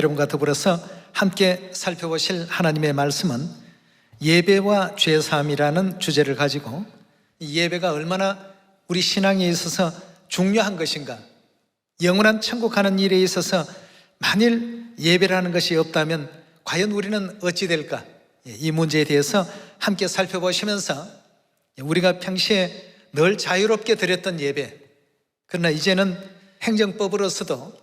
여러분과 더불어서 함께 살펴보실 하나님의 말씀은 예배와 죄사함이라는 주제를 가지고 이 예배가 얼마나 우리 신앙에 있어서 중요한 것인가, 영원한 천국 가는 일에 있어서 만일 예배라는 것이 없다면 과연 우리는 어찌 될까? 이 문제에 대해서 함께 살펴보시면서 우리가 평시에 늘 자유롭게 드렸던 예배, 그러나 이제는 행정법으로서도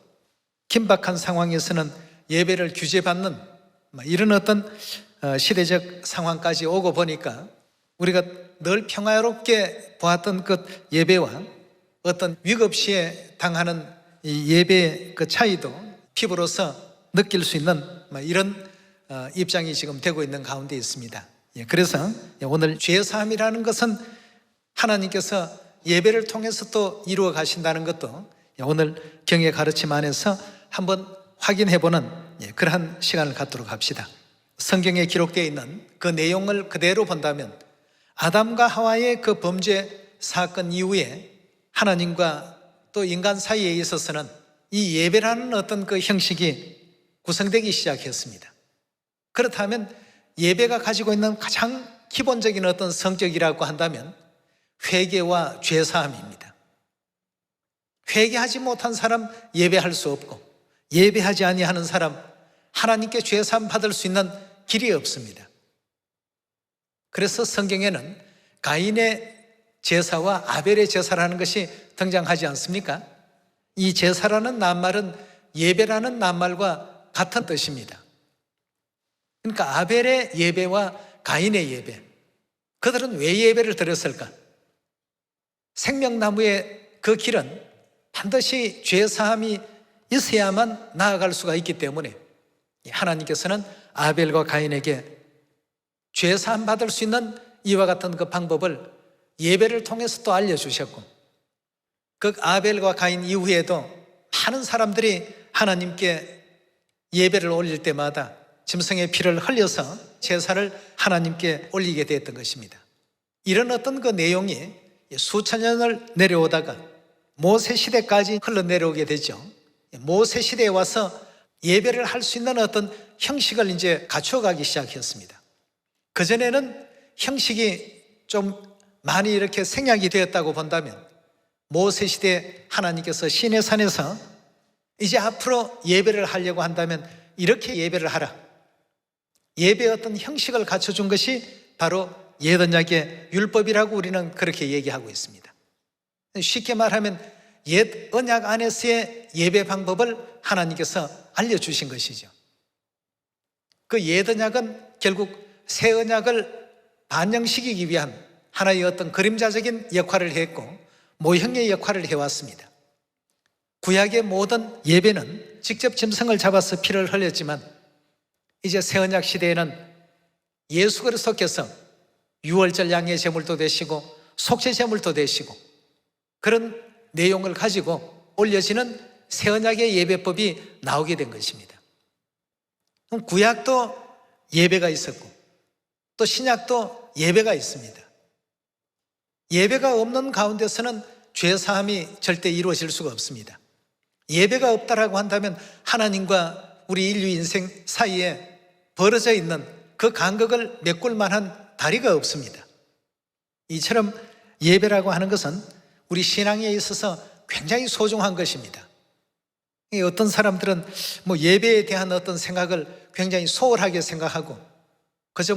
긴박한 상황에서는 예배를 규제받는 이런 어떤 시대적 상황까지 오고 보니까 우리가 늘 평화롭게 보았던 그 예배와 어떤 위급시에 당하는 이 예배의 그 차이도 피부로서 느낄 수 있는 이런 입장이 지금 되고 있는 가운데 있습니다. 그래서 오늘 죄사함이라는 것은 하나님께서 예배를 통해서 또 이루어 가신다는 것도 오늘 경의 가르침 안에서 한번 확인해보는 그러한 시간을 갖도록 합시다. 성경에 기록되어 있는 그 내용을 그대로 본다면 아담과 하와의 그 범죄 사건 이후에 하나님과 또 인간 사이에 있어서는 이 예배라는 어떤 그 형식이 구성되기 시작했습니다. 그렇다면 예배가 가지고 있는 가장 기본적인 어떤 성격이라고 한다면 회개와 죄사함입니다. 회개하지 못한 사람 예배할 수 없고, 예배하지 아니하는 사람 하나님께 죄사함 받을 수 있는 길이 없습니다. 그래서 성경에는 가인의 제사와 아벨의 제사라는 것이 등장하지 않습니까? 이 제사라는 낱말은 예배라는 낱말과 같은 뜻입니다. 그러니까 아벨의 예배와 가인의 예배, 그들은 왜 예배를 드렸을까? 생명나무의 그 길은 반드시 죄사함이 있어야만 나아갈 수가 있기 때문에 하나님께서는 아벨과 가인에게 죄사함 받을 수 있는 이와 같은 그 방법을 예배를 통해서 또 알려주셨고, 그 아벨과 가인 이후에도 많은 사람들이 하나님께 예배를 올릴 때마다 짐승의 피를 흘려서 제사를 하나님께 올리게 되었던 것입니다. 이런 어떤 그 내용이 수천 년을 내려오다가 모세 시대까지 흘러내려오게 되죠. 모세 시대에 와서 예배를 할 수 있는 어떤 형식을 이제 갖춰가기 시작했습니다. 그전에는 형식이 좀 많이 이렇게 생략이 되었다고 본다면 모세 시대 하나님께서 시내산에서 이제 앞으로 예배를 하려고 한다면 이렇게 예배를 하라, 예배의 어떤 형식을 갖춰준 것이 바로 옛 언약의 율법이라고 우리는 그렇게 얘기하고 있습니다. 쉽게 말하면 옛 언약 안에서의 예배 방법을 하나님께서 알려주신 것이죠. 그 옛 언약은 결국 새 언약을 반영시키기 위한 하나의 어떤 그림자적인 역할을 했고 모형의 역할을 해왔습니다. 구약의 모든 예배는 직접 짐승을 잡아서 피를 흘렸지만 이제 새 언약 시대에는 예수 그리스도께서 유월절 양의 제물도 되시고 속죄 제물도 되시고 그런 내용을 가지고 올려지는 새 언약의 예배법이 나오게 된 것입니다. 그럼 구약도 예배가 있었고 또 신약도 예배가 있습니다. 예배가 없는 가운데서는 죄사함이 절대 이루어질 수가 없습니다. 예배가 없다라고 한다면 하나님과 우리 인류 인생 사이에 벌어져 있는 그 간극을 메꿀 만한 다리가 없습니다. 이처럼 예배라고 하는 것은 우리 신앙에 있어서 굉장히 소중한 것입니다. 어떤 사람들은 예배에 대한 어떤 생각을 굉장히 소홀하게 생각하고 그저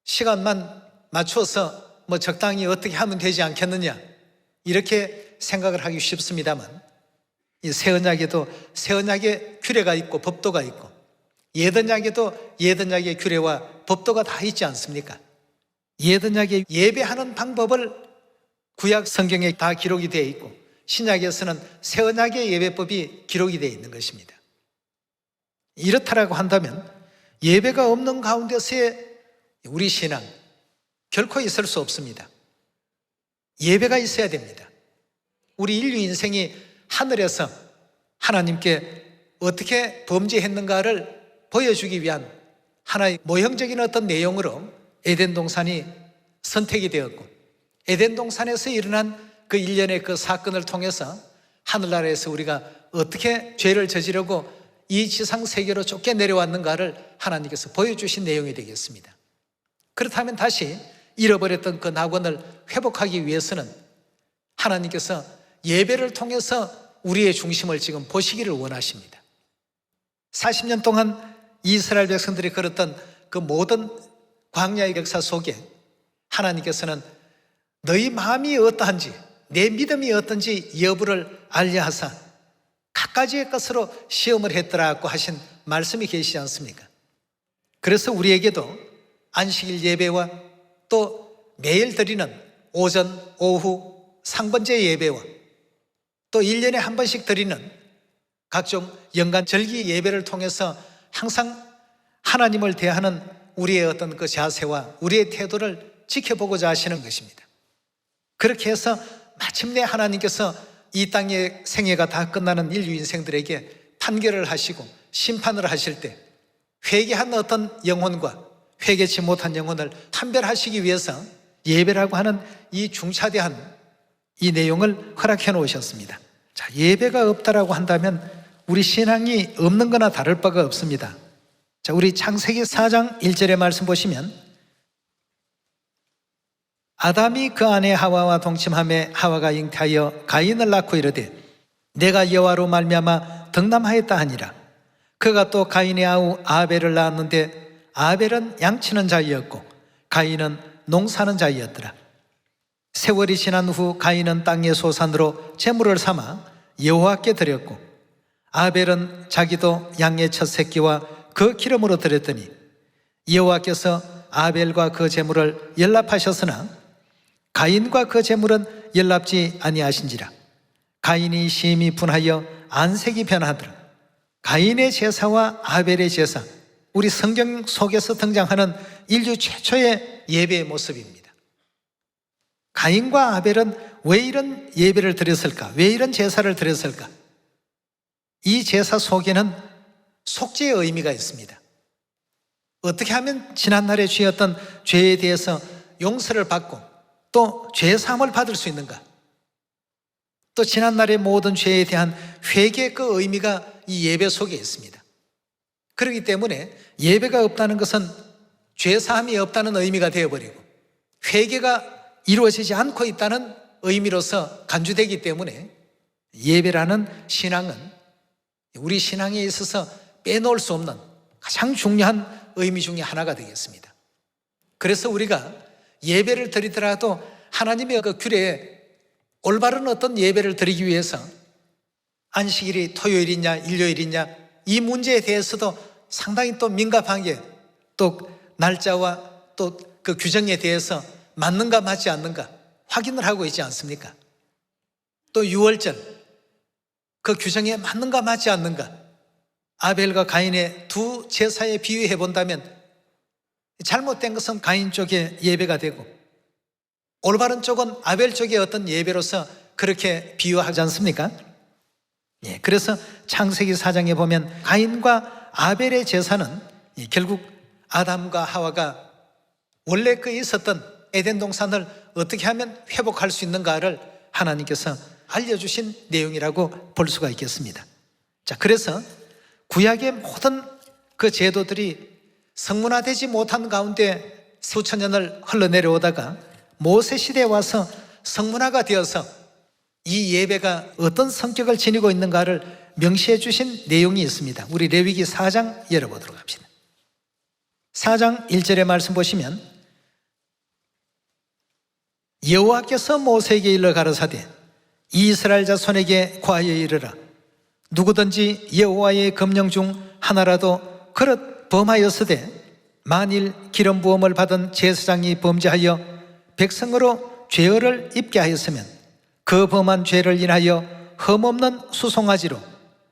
시간만 맞춰서 적당히 어떻게 하면 되지 않겠느냐 이렇게 생각을 하기 쉽습니다만 이 새 언약에도 새 언약의 규례가 있고 법도가 있고 옛 언약에도 옛 언약의 규례와 법도가 다 있지 않습니까? 옛 언약의 예배하는 방법을 구약 성경에 다 기록이 되어 있고 신약에서는 새 언약의 예배법이 기록이 되어 있는 것입니다. 이렇다라고 한다면 예배가 없는 가운데서의 우리 신앙 결코 있을 수 없습니다. 예배가 있어야 됩니다. 우리 인류 인생이 하늘에서 하나님께 어떻게 범죄했는가를 보여주기 위한 하나의 모형적인 어떤 내용으로 에덴 동산이 선택이 되었고 에덴 동산에서 일어난 그 일련의 그 사건을 통해서 하늘나라에서 우리가 어떻게 죄를 저지르고 이 지상 세계로 쫓겨 내려왔는가를 하나님께서 보여주신 내용이 되겠습니다. 그렇다면 다시 잃어버렸던 그 낙원을 회복하기 위해서는 하나님께서 예배를 통해서 우리의 중심을 지금 보시기를 원하십니다. 40년 동안 이스라엘 백성들이 걸었던 그 모든 광야의 역사 속에 하나님께서는 너희 마음이 어떠한지, 내 믿음이 어떤지 여부를 알려 하사 갖가지의 것으로 시험을 했더라고 하신 말씀이 계시지 않습니까? 그래서 우리에게도 안식일 예배와 또 매일 드리는 오전, 오후, 상번제 예배와 또 1년에 한 번씩 드리는 각종 연간 절기 예배를 통해서 항상 하나님을 대하는 우리의 어떤 그 자세와 우리의 태도를 지켜보고자 하시는 것입니다. 그렇게 해서 마침내 하나님께서 이 땅의 생애가 다 끝나는 인류 인생들에게 판결을 하시고 심판을 하실 때 회개한 어떤 영혼과 회개치 못한 영혼을 판별하시기 위해서 예배라고 하는 이 중차대한 이 내용을 허락해 놓으셨습니다. 자, 예배가 없다라고 한다면 우리 신앙이 없는 거나 다를 바가 없습니다. 자, 우리 창세기 4장 1절의 말씀 보시면 아담이 그 아내 하와와 동침하매 하와가 잉태하여 가인을 낳고 이르되 내가 여호와로 말미암아 덕남하였다 하니라. 그가 또 가인의 아우 아벨을 낳았는데 아벨은 양치는 자이었고 가인은 농사는 자이었더라. 세월이 지난 후 가인은 땅의 소산으로 제물을 삼아 여호와께 드렸고 아벨은 자기도 양의 첫 새끼와 그 기름으로 드렸더니 여호와께서 아벨과 그 제물을 연납하셨으나 가인과 그 제물은 연납지 아니하신지라. 가인이 심히 분하여 안색이 변하더라. 가인의 제사와 아벨의 제사, 우리 성경 속에서 등장하는 인류 최초의 예배의 모습입니다. 가인과 아벨은 왜 이런 예배를 드렸을까? 왜 이런 제사를 드렸을까? 이 제사 속에는 속죄의 의미가 있습니다. 어떻게 하면 지난날에 지었던 죄에 대해서 용서를 받고 또 죄사함을 받을 수 있는가? 또 지난날의 모든 죄에 대한 회개의 그 의미가 이 예배 속에 있습니다. 그렇기 때문에 예배가 없다는 것은 죄사함이 없다는 의미가 되어버리고 회개가 이루어지지 않고 있다는 의미로서 간주되기 때문에 예배라는 신앙은 우리 신앙에 있어서 빼놓을 수 없는 가장 중요한 의미 중에 하나가 되겠습니다. 그래서 우리가 예배를 드리더라도 하나님의 그 규례에 올바른 어떤 예배를 드리기 위해서 안식일이 토요일이냐 일요일이냐 이 문제에 대해서도 상당히 또 민감하게 또 날짜와 또 그 규정에 대해서 맞는가 맞지 않는가 확인을 하고 있지 않습니까? 또 유월절 그 규정에 맞는가 맞지 않는가 아벨과 가인의 두 제사에 비유해 본다면 잘못된 것은 가인 쪽의 예배가 되고 올바른 쪽은 아벨 쪽의 어떤 예배로서 그렇게 비유하지 않습니까? 예, 그래서 창세기 4장에 보면 가인과 아벨의 제사는 결국 아담과 하와가 원래 그 있었던 에덴 동산을 어떻게 하면 회복할 수 있는가를 하나님께서 알려주신 내용이라고 볼 수가 있겠습니다. 자, 그래서 구약의 모든 그 제도들이 성문화되지 못한 가운데 수천 년을 흘러내려오다가 모세 시대에 와서 성문화가 되어서 이 예배가 어떤 성격을 지니고 있는가를 명시해 주신 내용이 있습니다. 우리 레위기 4장 열어보도록 합시다. 4장 1절의 말씀 보시면 여호와께서 모세에게 일러 가라사대 이스라엘 자손에게 과하여 이르라. 누구든지 여호와의 금령 중 하나라도 그릇 범하였으되 만일 기름 부음을 받은 제사장이 범죄하여 백성으로 죄를 입게 하였으면 그 범한 죄를 인하여 흠없는 수송아지로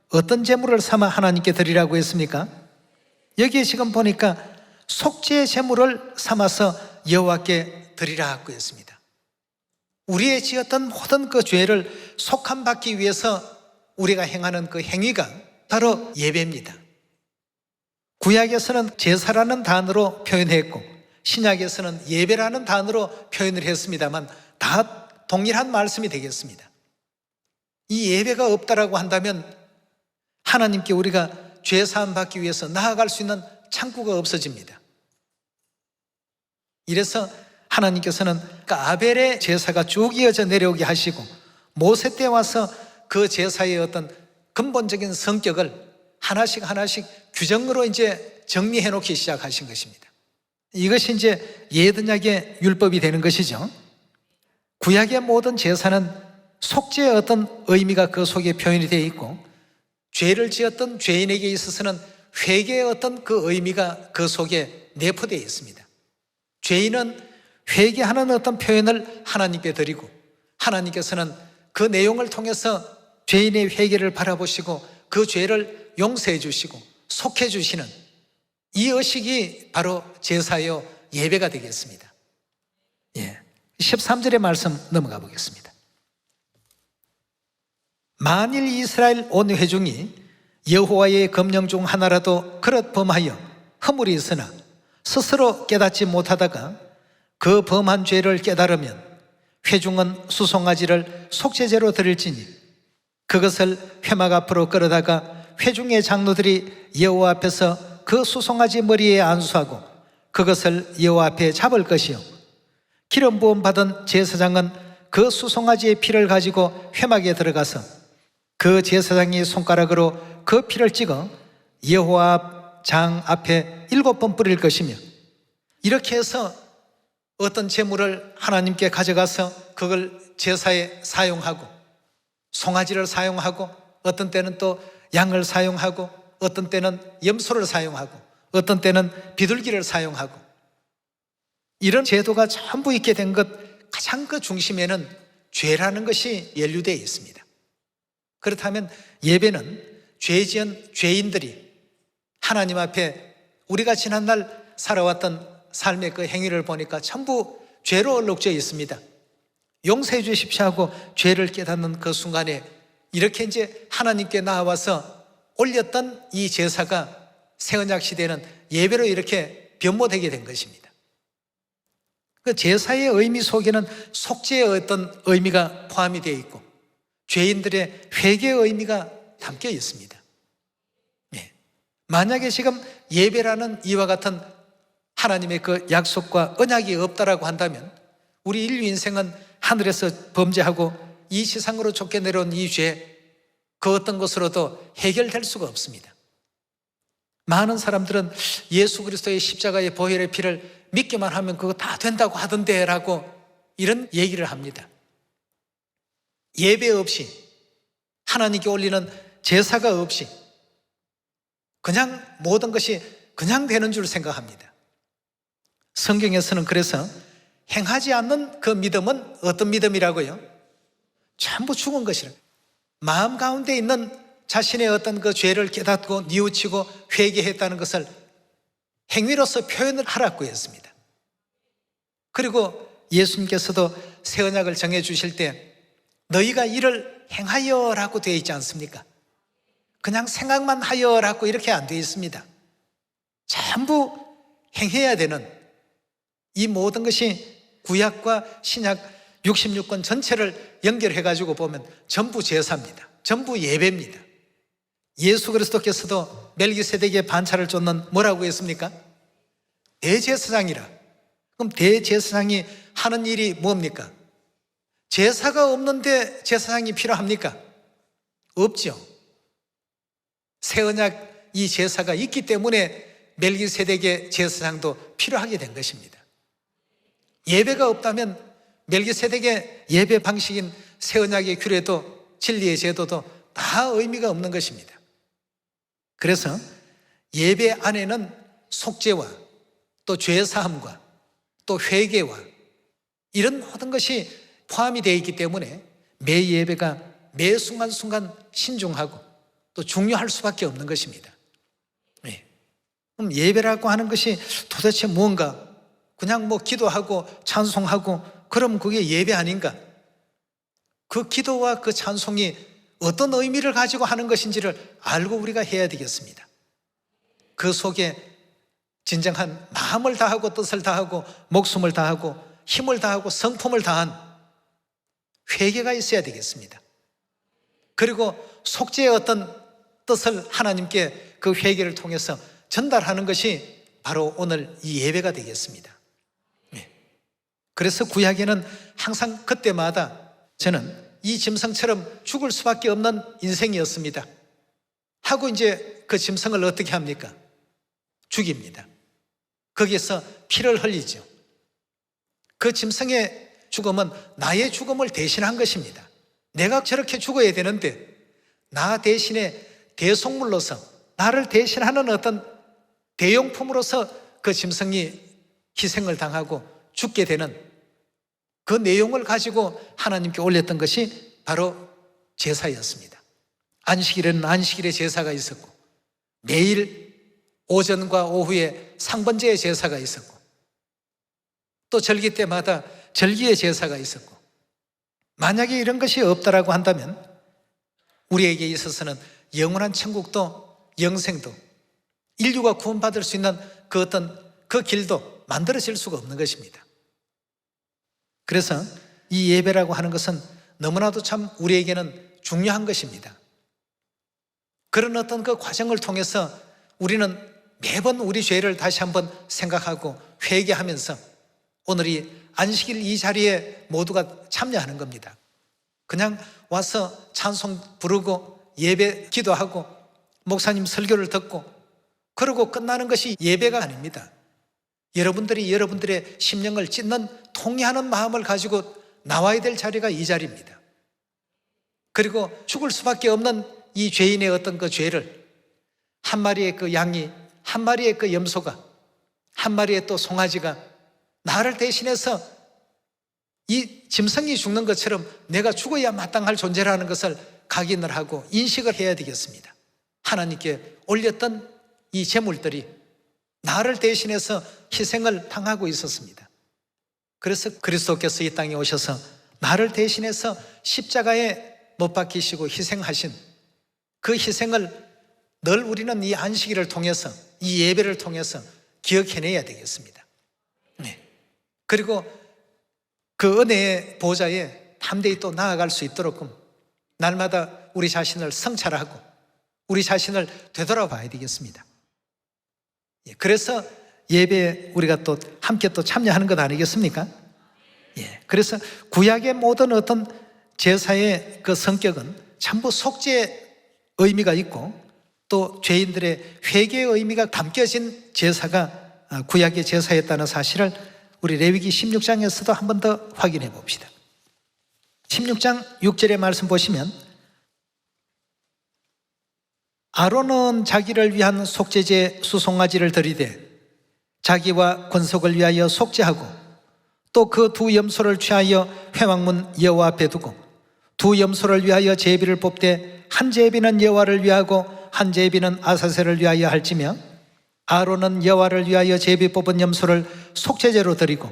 어떤 제물을 삼아 하나님께 드리라고 했습니까? 여기에 지금 보니까 속죄의 제물을 삼아서 여호와께 드리라고 했습니다. 우리의 지었던 모든 그 죄를 속함받기 위해서 우리가 행하는 그 행위가 바로 예배입니다. 구약에서는 제사라는 단어로 표현했고 신약에서는 예배라는 단어로 표현을 했습니다만 다 동일한 말씀이 되겠습니다. 이 예배가 없다라고 한다면 하나님께 우리가 죄 사함 받기 위해서 나아갈 수 있는 창구가 없어집니다. 이래서 하나님께서는 그 아벨의 제사가 쭉 이어져 내려오게 하시고 모세 때 와서 그 제사의 어떤 근본적인 성격을 하나씩 규정으로 이제 정리해 놓기 시작하신 것입니다. 이것이 이제 예언약의 율법이 되는 것이죠. 구약의 모든 제사는 속죄의 어떤 의미가 그 속에 표현이 되어 있고 죄를 지었던 죄인에게 있어서는 회개의 어떤 그 의미가 그 속에 내포되어 있습니다. 죄인은 회개하는 어떤 표현을 하나님께 드리고 하나님께서는 그 내용을 통해서 죄인의 회개를 바라보시고 그 죄를 용서해 주시고 속해 주시는 이 의식이 바로 제사요 예배가 되겠습니다. 13절의 말씀 넘어가 보겠습니다. 만일 이스라엘 온 회중이 여호와의 검령 중 하나라도 그릇 범하여 허물이 있으나 스스로 깨닫지 못하다가 그 범한 죄를 깨달으면 회중은 수송아지를 속죄제로 드릴지니 그것을 회막 앞으로 끌어다가 회중의 장로들이 여호와 앞에서 그 수송아지 머리에 안수하고 그것을 여호와 앞에 잡을 것이요 기름 부음 받은 제사장은 그 수송아지의 피를 가지고 회막에 들어가서 그 제사장이 손가락으로 그 피를 찍어 여호와 장 앞에 7번 뿌릴 것이며 이렇게 해서 어떤 제물을 하나님께 가져가서 그걸 제사에 사용하고 송아지를 사용하고 어떤 때는 또 양을 사용하고 어떤 때는 염소를 사용하고 어떤 때는 비둘기를 사용하고 이런 제도가 전부 있게 된 것 가장 그 중심에는 죄라는 것이 연루되어 있습니다. 그렇다면 예배는 죄 지은 죄인들이 하나님 앞에 우리가 지난날 살아왔던 삶의 그 행위를 보니까 전부 죄로 얼룩져 있습니다. 용서해 주십시오 하고 죄를 깨닫는 그 순간에 이렇게 이제 하나님께 나와서 올렸던 이 제사가 새언약 시대는 예배로 이렇게 변모되게 된 것입니다. 그 제사의 의미 속에는 속죄의 어떤 의미가 포함이 되어 있고 죄인들의 회개의 의미가 담겨 있습니다. 만약에 지금 예배라는 이와 같은 하나님의 그 약속과 언약이 없다라고 한다면 우리 인류 인생은 하늘에서 범죄하고 이 세상으로 쫓겨 내려온 이 죄, 그 어떤 것으로도 해결될 수가 없습니다. 많은 사람들은 예수 그리스도의 십자가의 보혈의 피를 믿기만 하면 그거 다 된다고 하던데 라고 이런 얘기를 합니다. 예배 없이 하나님께 올리는 제사가 없이 그냥 모든 것이 그냥 되는 줄 생각합니다. 성경에서는 그래서 행하지 않는 그 믿음은 어떤 믿음이라고요? 전부 죽은 것이라. 마음 가운데 있는 자신의 어떤 그 죄를 깨닫고 뉘우치고 회개했다는 것을 행위로서 표현을 하라고 했습니다. 그리고 예수님께서도 새 언약을 정해 주실 때 너희가 이를 행하여라고 되어 있지 않습니까? 그냥 생각만 하여라고 이렇게 안 되어 있습니다. 전부 행해야 되는 이 모든 것이 구약과 신약 66권 전체를 연결해가지고 보면 전부 제사입니다. 전부 예배입니다. 예수 그리스도께서도 멜기세덱의 반차를 쫓는 뭐라고 했습니까? 대제사장이라. 그럼 대제사장이 하는 일이 뭡니까? 제사가 없는데 제사장이 필요합니까? 없죠. 새 언약 이 제사가 있기 때문에 멜기세덱의 제사장도 필요하게 된 것입니다. 예배가 없다면 멜기세덱의 예배 방식인 새 언약의 규례도 진리의 제도도 다 의미가 없는 것입니다. 그래서 예배 안에는 속죄와 또 죄사함과 또 회개와 이런 모든 것이 포함이 되어 있기 때문에 매 예배가 매 순간순간 신중하고 또 중요할 수밖에 없는 것입니다. 그럼 예배라고 하는 것이 도대체 뭔가? 그냥 뭐 기도하고 찬송하고 그럼 그게 예배 아닌가? 그 기도와 그 찬송이 어떤 의미를 가지고 하는 것인지를 알고 우리가 해야 되겠습니다. 그 속에 진정한 마음을 다하고 뜻을 다하고 목숨을 다하고 힘을 다하고 성품을 다한 회개가 있어야 되겠습니다. 그리고 속죄의 어떤 뜻을 하나님께 그 회개를 통해서 전달하는 것이 바로 오늘 이 예배가 되겠습니다. 그래서 구약에는 항상 그때마다 저는 이 짐승처럼 죽을 수밖에 없는 인생이었습니다 하고 이제 그 짐승을 어떻게 합니까? 죽입니다. 거기에서 피를 흘리죠. 그 짐승의 죽음은 나의 죽음을 대신한 것입니다. 내가 저렇게 죽어야 되는데 나 대신에 대속물로서 나를 대신하는 어떤 대용품으로서 그 짐승이 희생을 당하고 죽게 되는 그 내용을 가지고 하나님께 올렸던 것이 바로 제사였습니다. 안식일에는 안식일의 제사가 있었고 매일 오전과 오후에 상번제의 제사가 있었고 또 절기 때마다 절기의 제사가 있었고 만약에 이런 것이 없다라고 한다면 우리에게 있어서는 영원한 천국도 영생도 인류가 구원받을 수 있는 그 어떤 그 길도 만들어질 수가 없는 것입니다. 그래서 이 예배라고 하는 것은 너무나도 참 우리에게는 중요한 것입니다. 그런 어떤 그 과정을 통해서 우리는 매번 우리 죄를 다시 한번 생각하고 회개하면서 오늘 이 안식일 이 자리에 모두가 참여하는 겁니다. 그냥 와서 찬송 부르고 예배 기도하고 목사님 설교를 듣고 그러고 끝나는 것이 예배가 아닙니다. 여러분들이 여러분들의 심령을 찢는 통회하는 마음을 가지고 나와야 될 자리가 이 자리입니다. 그리고 죽을 수밖에 없는 이 죄인의 어떤 그 죄를 한 마리의 그 양이, 한 마리의 그 염소가, 한 마리의 또 송아지가 나를 대신해서 이 짐승이 죽는 것처럼 내가 죽어야 마땅할 존재라는 것을 각인을 하고 인식을 해야 되겠습니다. 하나님께 올렸던 이 제물들이 나를 대신해서 희생을 당하고 있었습니다. 그래서 그리스도께서 이 땅에 오셔서 나를 대신해서 십자가에 못 박히시고 희생하신 그 희생을 늘 우리는 이 안식일을 통해서 이 예배를 통해서 기억해내야 되겠습니다. 그리고 그 은혜의 보좌에 담대히 또 나아갈 수 있도록 날마다 우리 자신을 성찰하고 우리 자신을 되돌아봐야 되겠습니다. 그래서 예배에 우리가 또 함께 또 참여하는 것 아니겠습니까? 그래서 구약의 모든 어떤 제사의 그 성격은 전부 속죄의 의미가 있고 또 죄인들의 회개의 의미가 담겨진 제사가 구약의 제사였다는 사실을 우리 레위기 16장에서도 한 번 더 확인해 봅시다. 16장 6절의 말씀 보시면 아론은 자기를 위한 속죄제 수송아지를 드리되 자기와 권속을 위하여 속죄하고 또 그 두 염소를 취하여 회막문 여호와 앞에 두고 두 염소를 위하여 제비를 뽑되 한 제비는 여호와를 위하고 한 제비는 아사셀을 위하여 할지며 아론은 여호와를 위하여 제비 뽑은 염소를 속죄제로 드리고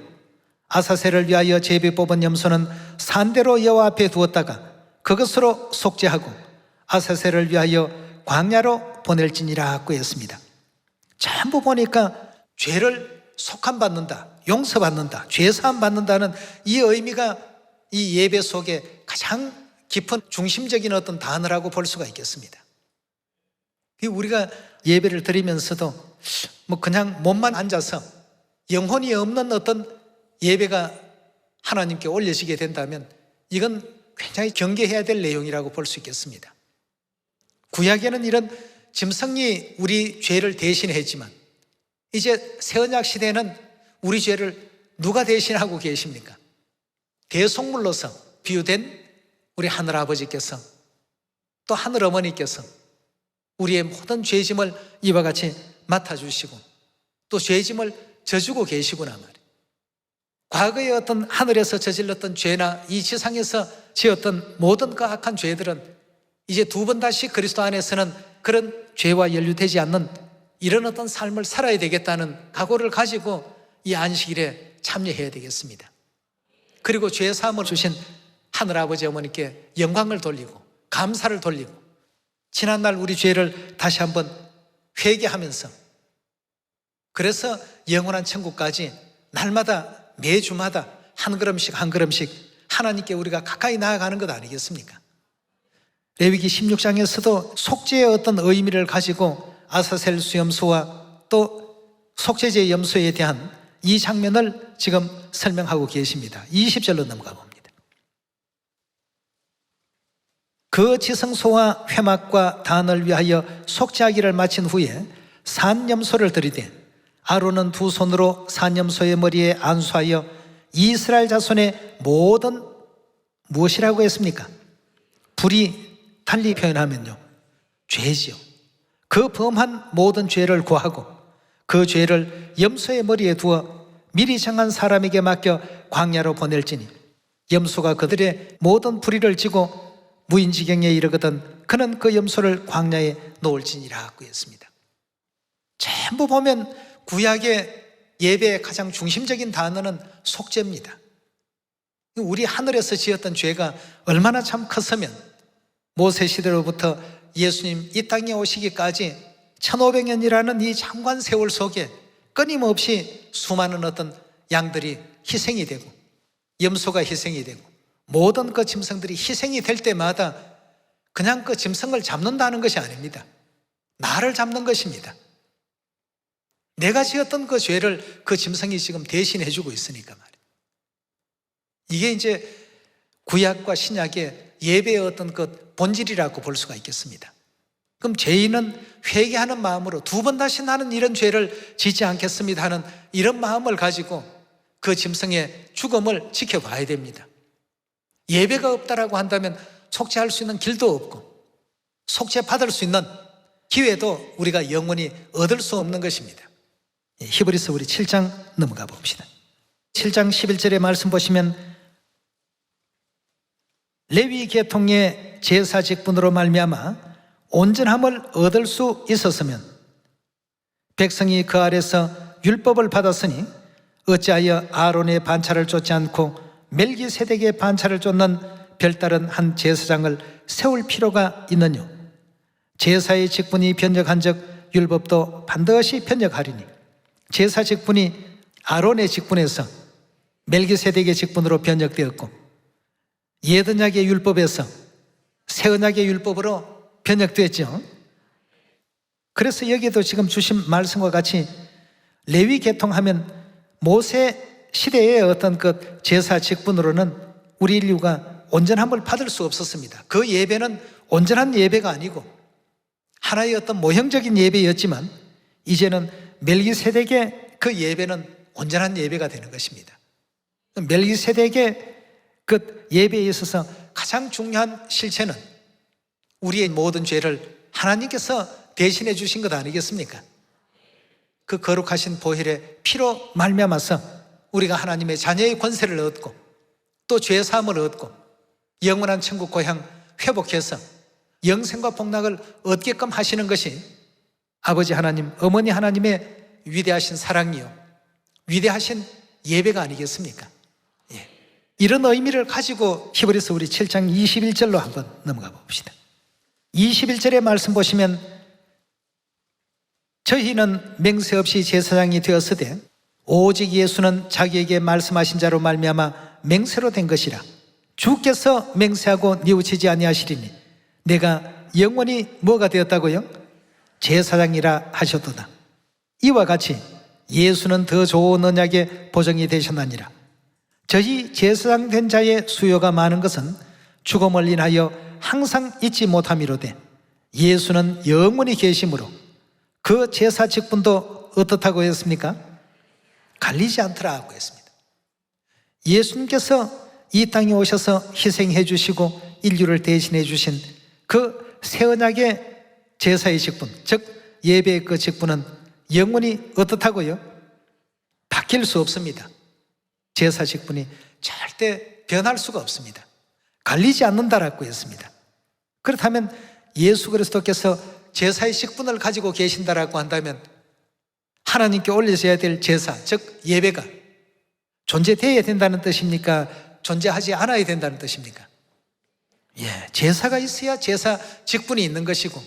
아사셀을 위하여 제비 뽑은 염소는 산대로 여호와 앞에 두었다가 그것으로 속죄하고 아사셀을 위하여 광야로 보낼지니라 하였습니다. 전부 보니까 죄를 속함받는다, 용서받는다, 죄사함 받는다는 이 의미가 이 예배 속에 가장 깊은 중심적인 어떤 단어라고 볼 수가 있겠습니다. 우리가 예배를 드리면서도 뭐 그냥 몸만 앉아서 영혼이 없는 어떤 예배가 하나님께 올려지게 된다면 이건 굉장히 경계해야 될 내용이라고 볼 수 있겠습니다. 구약에는 이런 짐승이 우리 죄를 대신했지만 이제 새언약 시대에는 우리 죄를 누가 대신하고 계십니까? 대속물로서 비유된 우리 하늘아버지께서 또 하늘어머니께서 우리의 모든 죄짐을 이와 같이 맡아주시고 또 죄짐을 져주고 계시구나 말이에요. 과거에 어떤 하늘에서 저질렀던 죄나 이 지상에서 지었던 모든 그 악한 죄들은 이제 두 번 다시 그리스도 안에서는 그런 죄와 연루되지 않는 이런 어떤 삶을 살아야 되겠다는 각오를 가지고 이 안식일에 참여해야 되겠습니다. 그리고 죄 사함을 주신 하늘아버지 어머니께 영광을 돌리고 감사를 돌리고 지난날 우리 죄를 다시 한번 회개하면서 그래서 영원한 천국까지 날마다 매주마다 한 걸음씩 한 걸음씩 하나님께 우리가 가까이 나아가는 것 아니겠습니까? 레위기 16장에서도 속죄의 어떤 의미를 가지고 아사셀 수염소와 또 속죄제 염소에 대한 이 장면을 지금 설명하고 계십니다. 20절로 넘어가 봅니다. 그 지성소와 회막과 단을 위하여 속죄하기를 마친 후에 산염소를 들이대 아론은 두 손으로 산염소의 머리에 안수하여 이스라엘 자손의 모든, 무엇이라고 했습니까? 불이 달리 표현하면요, 죄지요. 그 범한 모든 죄를 고하고 그 죄를 염소의 머리에 두어 미리 정한 사람에게 맡겨 광야로 보낼지니 염소가 그들의 모든 불의를 지고 무인지경에 이르거든 그는 그 염소를 광야에 놓을지니라고 했습니다. 전부 보면 구약의 예배의 가장 중심적인 단어는 속죄입니다. 우리 하늘에서 지었던 죄가 얼마나 참 컸으면 모세 시대로부터 예수님 이 땅에 오시기까지 1500년이라는 이 장관 세월 속에 끊임없이 수많은 어떤 양들이 희생이 되고 염소가 희생이 되고 모든 그 짐승들이 희생이 될 때마다 그냥 그 짐승을 잡는다는 것이 아닙니다. 나를 잡는 것입니다. 내가 지었던 그 죄를 그 짐승이 지금 대신해 주고 있으니까 말이에요. 이게 이제 구약과 신약의 예배의 어떤 그 본질이라고 볼 수가 있겠습니다. 그럼 죄인은 회개하는 마음으로 두 번 다시 나는 이런 죄를 짓지 않겠습니다 하는 이런 마음을 가지고 그 짐승의 죽음을 지켜봐야 됩니다. 예배가 없다라고 한다면 속죄할 수 있는 길도 없고 속죄 받을 수 있는 기회도 우리가 영원히 얻을 수 없는 것입니다. 히브리서 우리 7장 넘어가 봅시다. 7장 11절의 말씀 보시면 레위 계통의 제사 직분으로 말미암아 온전함을 얻을 수 있었으면 백성이 그 아래서 율법을 받았으니 어찌하여 아론의 반차를 쫓지 않고 멜기세덱의 반차를 쫓는 별다른 한 제사장을 세울 필요가 있느뇨. 제사의 직분이 변적한즉 율법도 반드시 변적하리니 제사 직분이 아론의 직분에서 멜기세덱의 직분으로 변적되었고 옛언약의 율법에서 새언약의 율법으로 변역됐죠. 그래서 여기도 지금 주신 말씀과 같이 레위 계통하면 모세 시대의 어떤 그 제사 직분으로는 우리 인류가 온전함을 받을 수 없었습니다. 그 예배는 온전한 예배가 아니고 하나의 어떤 모형적인 예배였지만 이제는 멜기세덱의 그 예배는 온전한 예배가 되는 것입니다. 멜기세덱의 그 예배에 있어서 가장 중요한 실체는 우리의 모든 죄를 하나님께서 대신해 주신 것 아니겠습니까? 그 거룩하신 보혈의 피로 말미암아서 우리가 하나님의 자녀의 권세를 얻고 또 죄 사함을 얻고 영원한 천국 고향 회복해서 영생과 복락을 얻게끔 하시는 것이 아버지 하나님, 어머니 하나님의 위대하신 사랑이요 위대하신 예배가 아니겠습니까? 예. 이런 의미를 가지고 히브리서 우리 7장 21절로 한번 넘어가 봅시다. 21절의 말씀 보시면 저희는 맹세 없이 제사장이 되었으되 오직 예수는 자기에게 말씀하신 자로 말미암아 맹세로 된 것이라. 주께서 맹세하고 뉘우치지 아니하시리니 내가 영원히 뭐가 되었다고요? 제사장이라 하셨도다. 이와 같이 예수는 더 좋은 언약의 보정이 되셨나니라. 저희 제사장 된 자의 수요가 많은 것은 죽음을 인하여 항상 잊지 못함이로되 예수는 영원히 계심으로 그 제사 직분도 어떻다고 했습니까? 갈리지 않더라고 했습니다. 예수님께서 이 땅에 오셔서 희생해 주시고 인류를 대신해 주신 그 새 언약의 제사의 직분, 즉 예배의 그 직분은 영원히 어떻다고요? 바뀔 수 없습니다. 제사 직분이 절대 변할 수가 없습니다. 갈리지 않는다라고 했습니다. 그렇다면 예수 그리스도께서 제사의 직분을 가지고 계신다라고 한다면 하나님께 올려져야 될 제사, 즉 예배가 존재되어야 된다는 뜻입니까? 존재하지 않아야 된다는 뜻입니까? 예, 제사가 있어야 제사 직분이 있는 것이고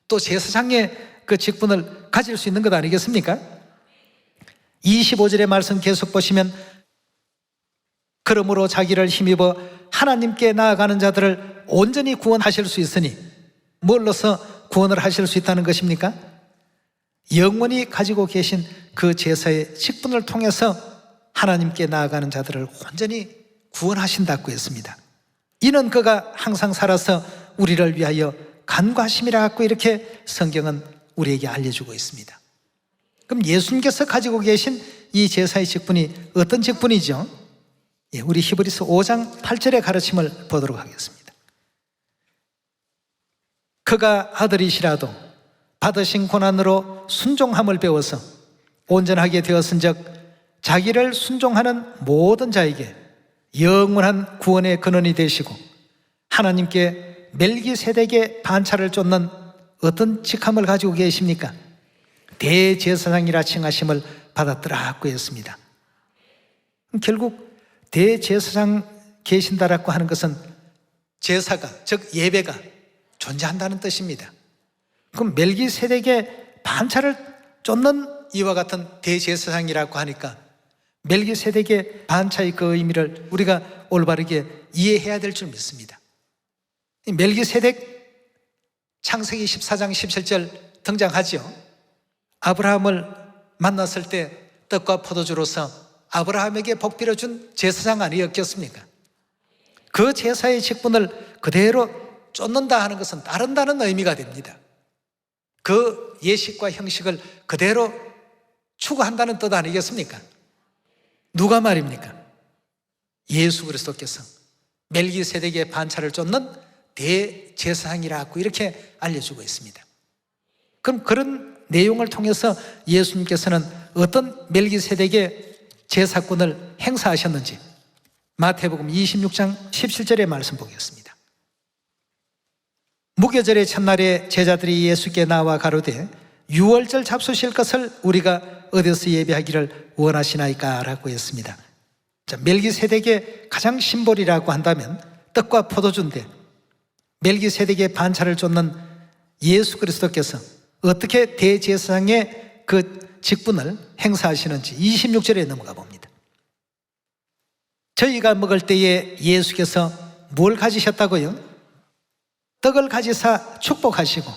또 제사장의 그 직분을 가질 수 있는 것 아니겠습니까? 25절의 말씀 계속 보시면 그러므로 자기를 힘입어 하나님께 나아가는 자들을 온전히 구원하실 수 있으니 뭘로서 구원을 하실 수 있다는 것입니까? 영원히 가지고 계신 그 제사의 직분을 통해서 하나님께 나아가는 자들을 온전히 구원하신다고 했습니다. 이는 그가 항상 살아서 우리를 위하여 간구하심이라 갖고 이렇게 성경은 우리에게 알려주고 있습니다. 그럼 예수님께서 가지고 계신 이 제사의 직분이 어떤 직분이죠? 우리 히브리서 5장 8절의 가르침을 보도록 하겠습니다. 그가 아들이시라도 받으신 고난으로 순종함을 배워서 온전하게 되었은즉 자기를 순종하는 모든 자에게 영원한 구원의 근원이 되시고 하나님께 멜기세덱의 반차를 쫓는 어떤 직함을 가지고 계십니까? 대제사장이라 칭하심을 받았더라고 했습니다. 결국 대제사장 계신다라고 하는 것은 제사가, 즉 예배가 존재한다는 뜻입니다. 그럼 멜기세덱의 반차를 쫓는 이와 같은 대제사장이라고 하니까 멜기세덱의 반차의 그 의미를 우리가 올바르게 이해해야 될 줄 믿습니다. 멜기세덱 창세기 14장 17절 등장하죠. 아브라함을 만났을 때 떡과 포도주로서 아브라함에게 복 빌어준 제사장 아니었겠습니까? 그 제사의 직분을 그대로 쫓는다 하는 것은 따른다는 의미가 됩니다. 그 예식과 형식을 그대로 추구한다는 뜻 아니겠습니까? 누가 말입니까? 예수 그리스도께서 멜기세덱의 반차를 쫓는 대제사장이라고 이렇게 알려주고 있습니다. 그럼 그런 내용을 통해서 예수님께서는 어떤 멜기세덱의 제사권을 행사하셨는지 마태복음 26장 17절의 말씀 보겠습니다. 무교절의 첫날에 제자들이 예수께 나와 가로되 유월절 잡수실 것을 우리가 어디서 예배하기를 원하시나이까? 라고 했습니다. 자, 멜기세덱의 가장 심볼이라고 한다면 떡과 포도주인데 멜기세덱의 반차를 쫓는 예수 그리스도께서 어떻게 대제사장의 그 직분을 행사하시는지 26절에 넘어가 봅니다. 저희가 먹을 때에 예수께서 뭘 가지셨다고요? 떡을 가지사 축복하시고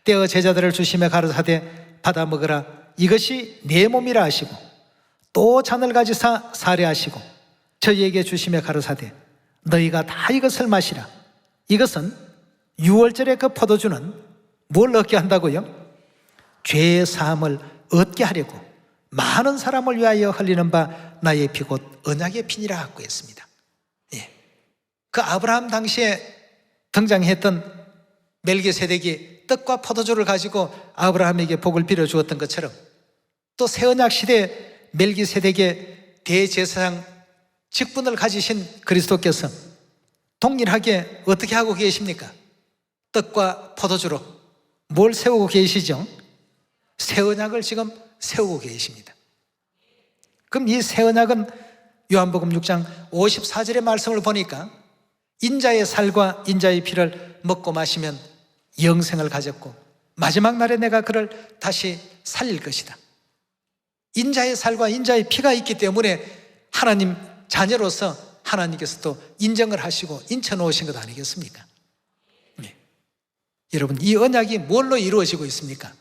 떼어 제자들을 주시며 가르사대 받아 먹으라 이것이 내 몸이라 하시고 또 잔을 가지사 사례하시고 저희에게 주시며 가르사대 너희가 다 이것을 마시라 이것은 유월절의 그 포도주는 뭘 얻게 한다고요? 죄의 사함을 얻게 하려고 많은 사람을 위하여 흘리는 바 나의 피 곧 언약의 피니라 하고 했습니다. 그 아브라함 당시에 등장했던 멜기세덱이 떡과 포도주를 가지고 아브라함에게 복을 빌어주었던 것처럼 또 새언약 시대에 멜기세덱의 대제사장 직분을 가지신 그리스도께서 동일하게 어떻게 하고 계십니까? 떡과 포도주로 뭘 세우고 계시죠? 새언약을 지금 세우고 계십니다. 그럼 이 새언약은 요한복음 6장 54절의 말씀을 보니까 인자의 살과 인자의 피를 먹고 마시면 영생을 가졌고 마지막 날에 내가 그를 다시 살릴 것이다. 인자의 살과 인자의 피가 있기 때문에 하나님 자녀로서 하나님께서 또 인정을 하시고 인쳐 놓으신 것 아니겠습니까? 네. 여러분 이 언약이 뭘로 이루어지고 있습니까?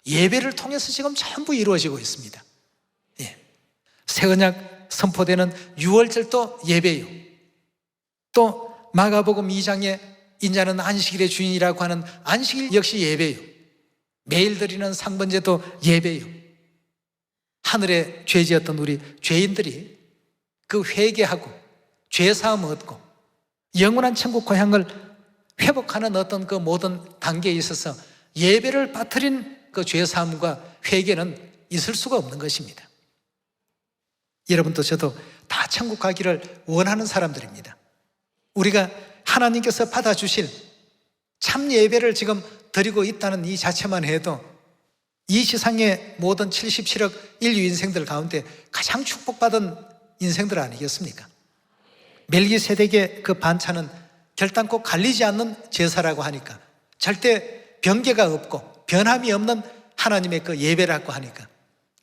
예배를 통해서 지금 전부 이루어지고 있습니다. 새 언약 선포되는 유월절도 예배요. 또 마가복음 2장에 인자는 안식일의 주인이라고 하는 안식일 역시 예배요. 매일 드리는 상번제도 예배요. 하늘에 죄지었던 우리 죄인들이 그 회개하고 죄사함 얻고 영원한 천국 고향을 회복하는 어떤 그 모든 단계에 있어서 예배를 빠뜨린 그 죄사함과 회개는 있을 수가 없는 것입니다. 여러분도 저도 다 천국 가기를 원하는 사람들입니다. 우리가 하나님께서 받아주실 참 예배를 지금 드리고 있다는 이 자체만 해도 이 세상의 모든 77억 인류 인생들 가운데 가장 축복받은 인생들 아니겠습니까? 멜기세덱의 그 반차는 결단코 갈리지 않는 제사라고 하니까 절대 변개가 없고 변함이 없는 하나님의 그 예배라고 하니까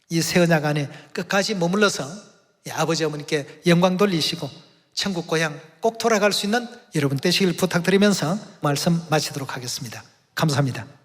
이 새 언약 안에 끝까지 머물러서 아버지 어머니께 영광 돌리시고 천국 고향 꼭 돌아갈 수 있는 여러분 되시길 부탁드리면서 말씀 마치도록 하겠습니다. 감사합니다.